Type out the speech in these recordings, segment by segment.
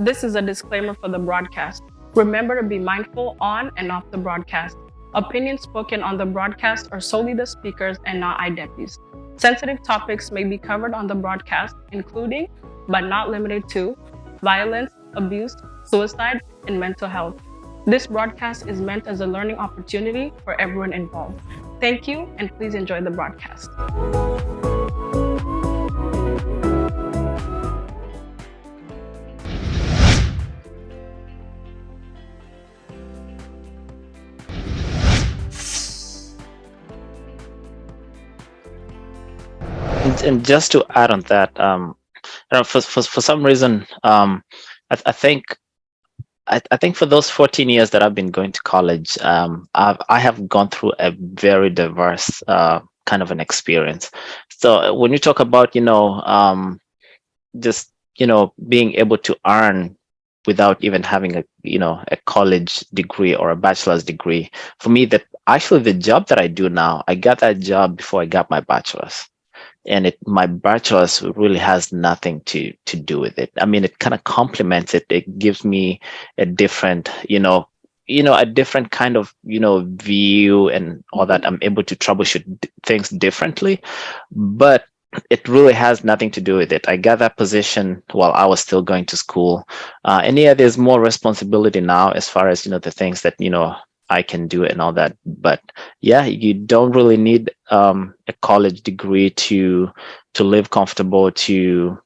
This is a disclaimer for the broadcast. Remember to be mindful on and off the broadcast. Opinions spoken on the broadcast are solely the speakers and not IDEPIs. Sensitive topics may be covered on the broadcast, including, but not limited to, violence, abuse, suicide, and mental health. This broadcast is meant as a learning opportunity for everyone involved. Thank you, and please enjoy the broadcast. And just to add on that, for some reason, I think I think for those 14 years that I've been going to college, I have gone through a very diverse kind of an experience. So when you talk about, just, being able to earn without even having a college degree or a bachelor's degree, for me, that actually the job that I do now, I got that job before I got my bachelor's. And my bachelor's really has nothing to do with it. I mean, it kind of complements it. It gives me a different, a different kind of, view and all that. I'm able to troubleshoot things differently, but it really has nothing to do with it. I got that position while I was still going to school. And yeah, there's more responsibility now as far as, the things that, I can do and all that. But yeah, you don't really need a college degree to live comfortable, to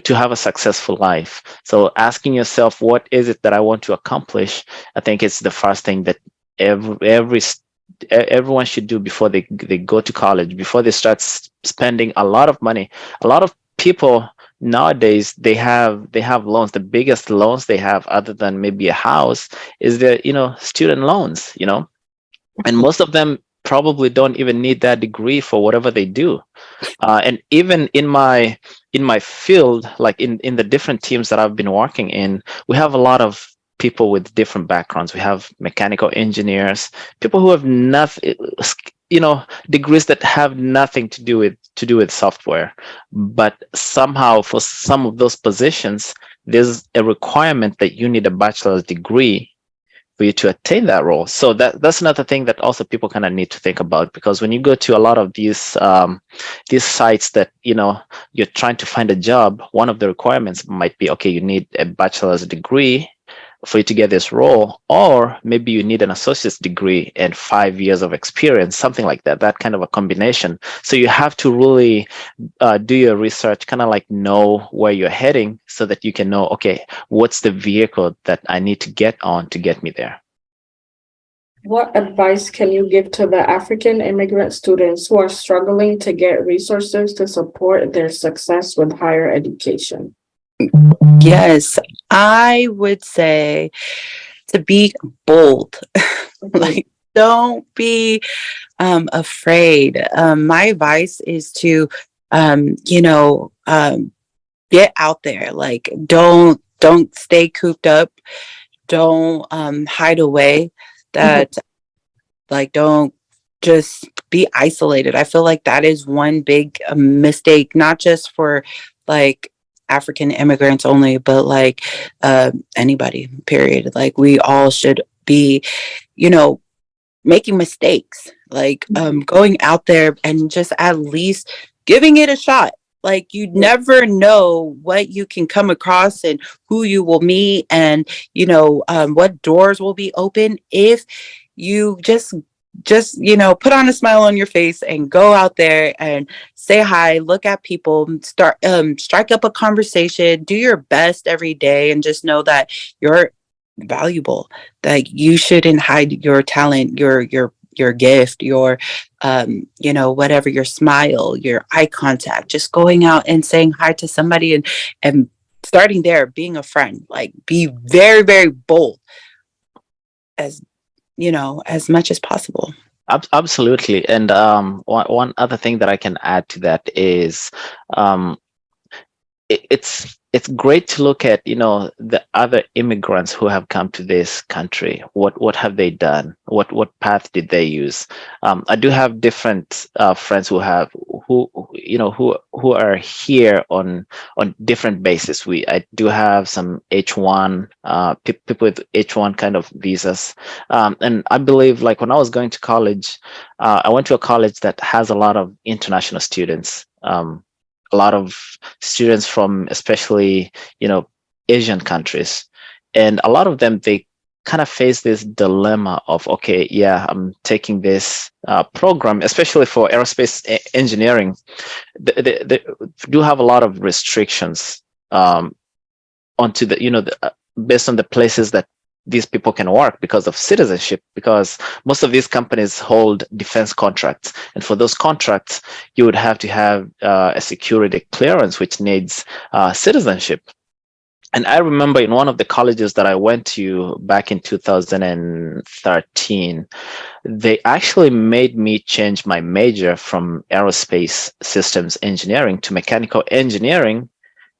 have a successful life. So asking yourself, what is it that I want to accomplish? I think it's the first thing that everyone should do before they go to college, before they start spending a lot of money. A lot of people nowadays, they have loans. The biggest loans they have, other than maybe a house, is their student loans. And most of them probably don't even need that degree for whatever they do. And even in my field, like in the different teams that I've been working in, we have a lot of people with different backgrounds. We have mechanical engineers, people who have nothing, degrees that have nothing to do with software. But somehow for some of those positions, there's a requirement that you need a bachelor's degree for you to attain that role. So that's another thing that also people kind of need to think about, because when you go to a lot of these sites that you're trying to find a job, one of the requirements might be, okay, you need a bachelor's degree for you to get this role, or maybe you need an associate's degree and 5 years of experience, something like that kind of a combination. So you have to really do your research, kind of like know where you're heading, so that you can know, okay, what's the vehicle that I need to get on to get me there. What advice can you give to the African immigrant students who are struggling to get resources to support their success with higher education? Yes, I would say to be bold. Like, don't be afraid. My advice is to, get out there. Like, don't stay cooped up. Don't hide away. That like, don't just be isolated. I feel like that is one big mistake, not just for like African immigrants only, but like anybody, period. Like, we all should be, making mistakes, like going out there and just at least giving it a shot. Like, you never know what you can come across and who you will meet, and what doors will be open if you just put on a smile on your face and go out there and say hi, look at people, start strike up a conversation, do your best every day, and just know that you're valuable, that you shouldn't hide your talent, your gift, your whatever, your smile, your eye contact, just going out and saying hi to somebody and starting there, being a friend. Like, be very, very bold, as as much as possible. Absolutely. And one other thing that I can add to that is, it's great to look at, the other immigrants who have come to this country. What have they done? What path did they use? I do have different friends who are here on different basis. I do have some H1 people with H1 kind of visas, and I believe, like, when I was going to college, I went to a college that has a lot of international students. A lot of students from, especially, Asian countries, and a lot of them, they kind of face this dilemma of, okay, yeah, I'm taking this program, especially for aerospace engineering. They do have a lot of restrictions, onto based on the places that these people can work because of citizenship, because most of these companies hold defense contracts, and for those contracts you would have to have a security clearance, which needs citizenship. And I remember in one of the colleges that I went to back in 2013, they actually made me change my major from aerospace systems engineering to mechanical engineering,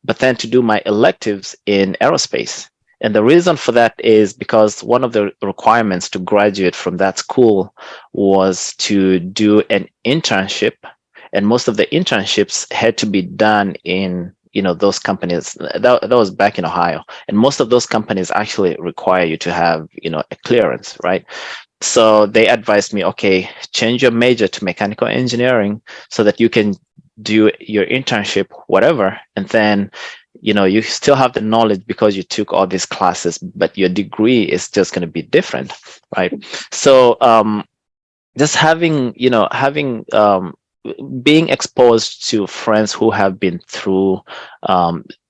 but then to do my electives in aerospace. And the reason for that is because one of the requirements to graduate from that school was to do an internship. And most of the internships had to be done in, those companies. That was back in Ohio. And most of those companies actually require you to have, a clearance, right? So they advised me, okay, change your major to mechanical engineering so that you can do your internship, whatever, and then you still have the knowledge because you took all these classes, but your degree is just going to be different, right? So just having being exposed to friends who have been through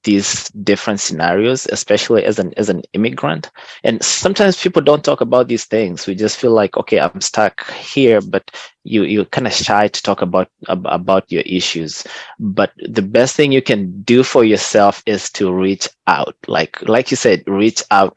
these different scenarios, especially as an immigrant. And sometimes people don't talk about these things. We just feel like, okay, I'm stuck here, but you're kind of shy to talk about your issues. But the best thing you can do for yourself is to reach out. Like you said, reach out.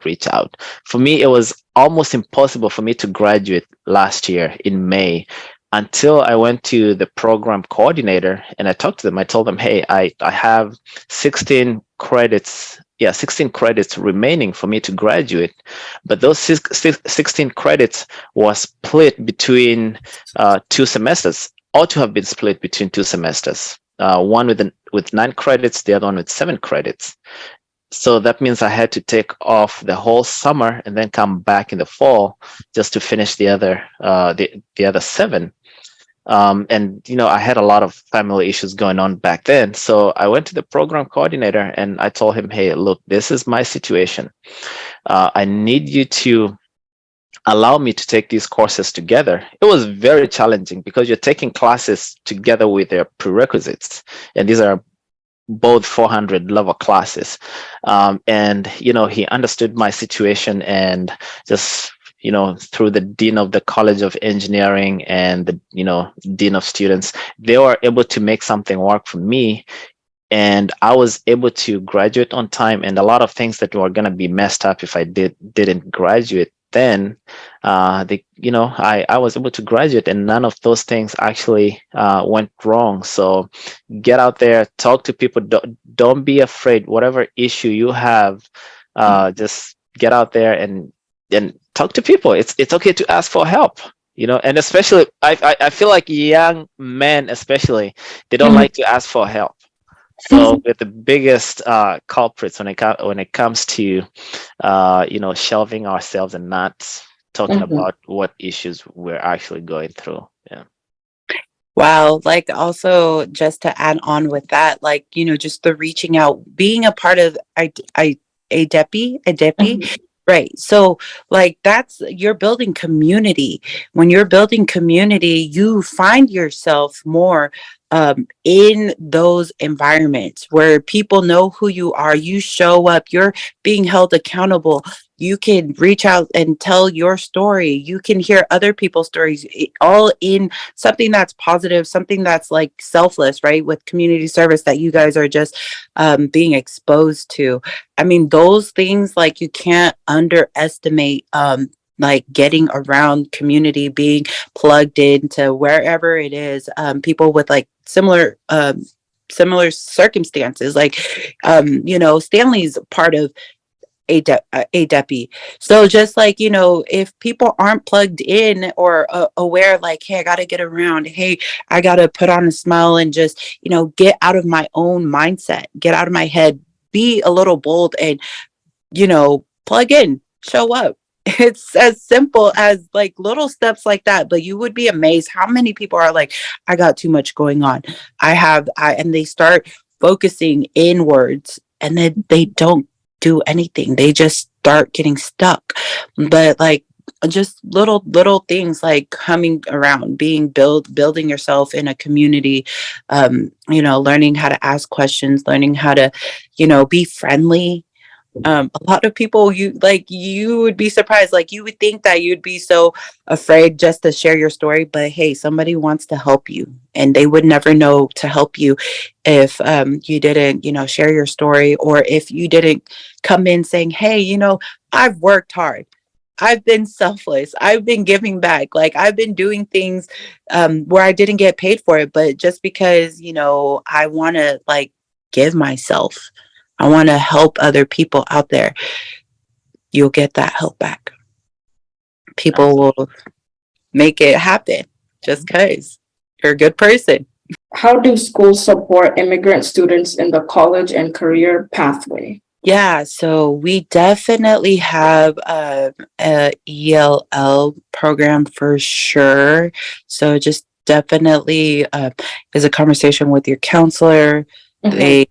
For me, it was almost impossible for me to graduate last year in May, until I went to the program coordinator and I talked to them. I told them, hey, I have 16 credits. Yeah, 16 credits remaining for me to graduate. But those 16 credits was split between 2 semesters, ought to have been split between 2 semesters. One with 9 credits, the other one with 7 credits. So that means I had to take off the whole summer and then come back in the fall just to finish the other 7. And I had a lot of family issues going on back then. So I went to the program coordinator and I told him, hey, look, this is my situation. I need you to allow me to take these courses together. It was very challenging because you're taking classes together with their prerequisites. And these are both 400 level classes. And he understood my situation, and just through the dean of the College of Engineering and the dean of students, they were able to make something work for me, and I was able to graduate on time. And a lot of things that were going to be messed up if I didn't graduate then, I was able to graduate, and none of those things actually went wrong. So get out there, talk to people. Don't be afraid. Whatever issue you have, just get out there and talk to people. It's okay to ask for help. And especially I feel like young men, especially, they don't like to ask for help. So we're the biggest culprits when it comes to shelving ourselves and not talking about what issues we're actually going through. Yeah. Wow. Like, also, just to add on with that, like, just the reaching out, being a part of a DEPI. Right. So, like, you're building community. When you're building community, you find yourself more in those environments where people know who you are. You show up, you're being held accountable. You can reach out and tell your story. You can hear other people's stories, all in something that's positive, something that's like selfless, right? With community service that you guys are just being exposed to. I mean, those things, like, you can't underestimate like getting around community, being plugged into wherever it is, people with like similar similar circumstances. Like, Stanley's part of ADEPI. So just like, if people aren't plugged in or aware, like, hey, I got to get around, hey, I got to put on a smile and just, get out of my own mindset, get out of my head, be a little bold and, plug in, show up. It's as simple as like little steps like that. But you would be amazed how many people are like, I got too much going on. And they start focusing inwards and then they don't do anything. They just start getting stuck. But like just little things like coming around, building yourself in a community, learning how to ask questions, learning how to, be friendly. A lot of people, you would be surprised, like you would think that you'd be so afraid just to share your story, but hey, somebody wants to help you and they would never know to help you if you didn't, share your story, or if you didn't come in saying, hey, I've worked hard, I've been selfless, I've been giving back, like I've been doing things where I didn't get paid for it, but just because I want to like give myself, I want to help other people out there, you'll get that help back. People will make it happen just because you're a good person. How do schools support immigrant students in the college and career pathway? Yeah, so we definitely have a ELL program for sure. So just definitely is a conversation with your counselor. Mhm. They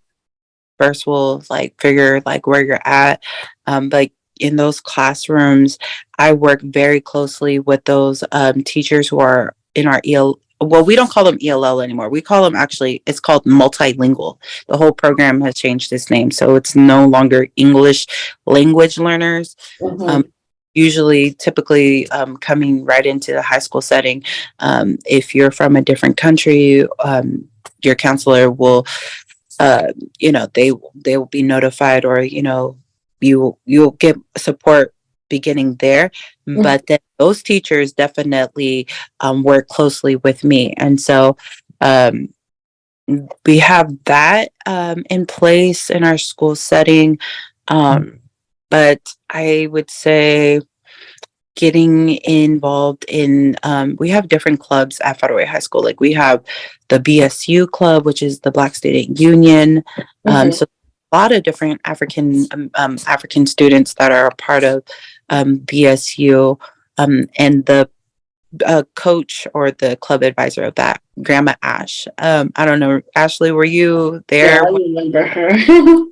first will like figure like where you're at. Like in those classrooms, I work very closely with those teachers who are in our EL. Well, we don't call them ELL anymore. We call them, actually, it's called multilingual. The whole program has changed its name. So it's no longer English language learners. Um, Mhm. Usually, typically coming right into the high school setting. If you're from a different country, your counselor will they will be notified, or you'll get support beginning there. Mhm. But then those teachers definitely work closely with me, and so um, we have that in place in our school setting. But I would say getting involved in we have different clubs at Federal High School. Like we have the BSU club, which is the Black Student Union. Mhm. So a lot of different African students that are a part of BSU, and the coach or the club advisor of that, Grandma Ash. I don't know, Ashley, were you Yeah, there? I remember her.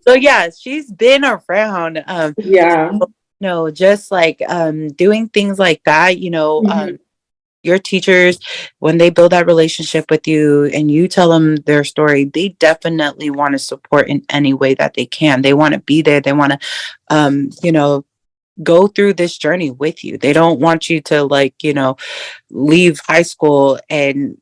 So yeah, she's been around. Yeah. No, just like doing things like that, Mhm. your teachers, when they build that relationship with you and you tell them their story, they definitely want to support in any way that they can. They want to be there. They want to, go through this journey with you. They don't want you to like, leave high school and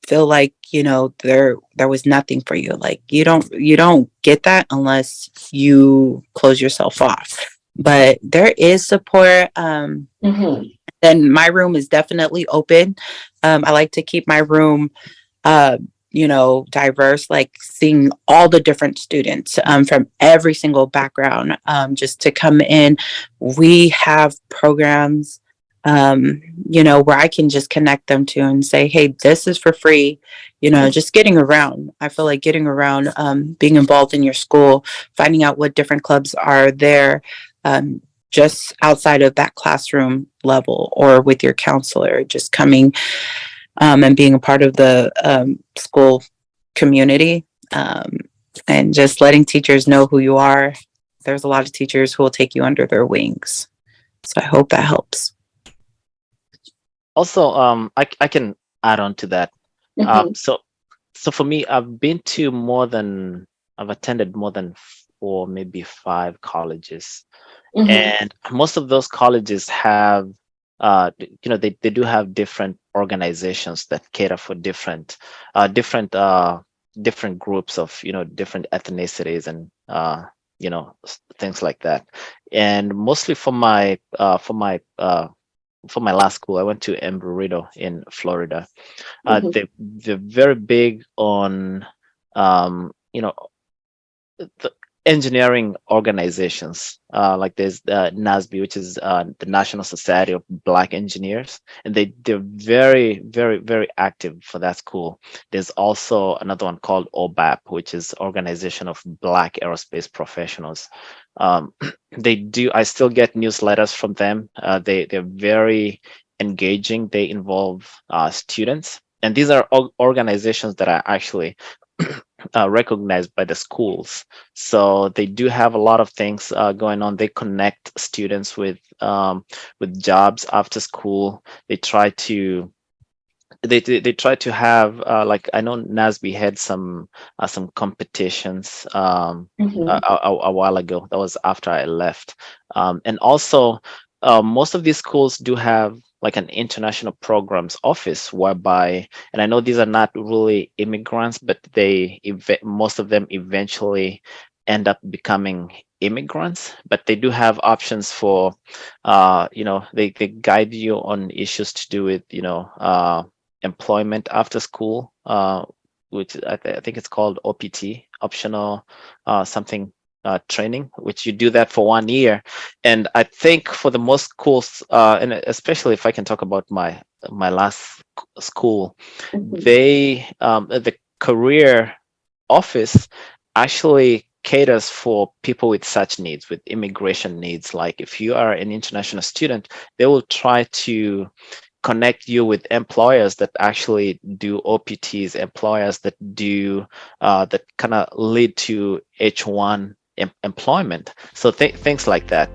feel like, there was nothing for you. Like you don't get that unless you close yourself off. But there is support. Mhm. Then my room is definitely open. I like to keep my room, uh, diverse, like seeing all the different students from every single background, just to come in. We have programs, where I can just connect them to and say, hey, this is for free. Just getting around. I feel like getting around, being involved in your school, finding out what different clubs are there. Um, just outside of that classroom level, or with your counselor, just coming and being a part of the school community, and just letting teachers know who you are. There's a lot of teachers who will take you under their wings. So I hope that helps. Also, I can add on to that. Mhm. So for me, I've attended more than 4, maybe 5 colleges, Mhm. and most of those colleges have, they do have different organizations that cater for different groups of, different ethnicities and, things like that. And mostly for my last school, I went to Embry-Riddle in Florida. Mhm. They're very big on you know, the engineering organizations, like there's NASB, which is the National Society of Black Engineers, and they're very, very, very active for that school. There's also another one called OBAP, which is Organization of Black Aerospace Professionals. Um, they do. I still get newsletters from them. They're very engaging. They involve students, and these are organizations that are actually recognized by the schools. So they do have a lot of things going on. They connect students with jobs after school. They try to have like I know NASB had some competitions Mhm. a while ago. That was after I left, and also most of these schools do have like an international programs office whereby, and I know these are not really immigrants, but most of them eventually end up becoming immigrants, but they do have options for they guide you on issues to do with employment after school, which I think it's called OPT, optional something training, which you do that for 1 year. And I think for the most schools, and especially if I can talk about my last school, Mhm. the career office actually caters for people with such needs, with immigration needs. Like if you are an international student, they will try to connect you with employers that actually do OPTs, employers that do that kind of lead to H1 employment. So things like that.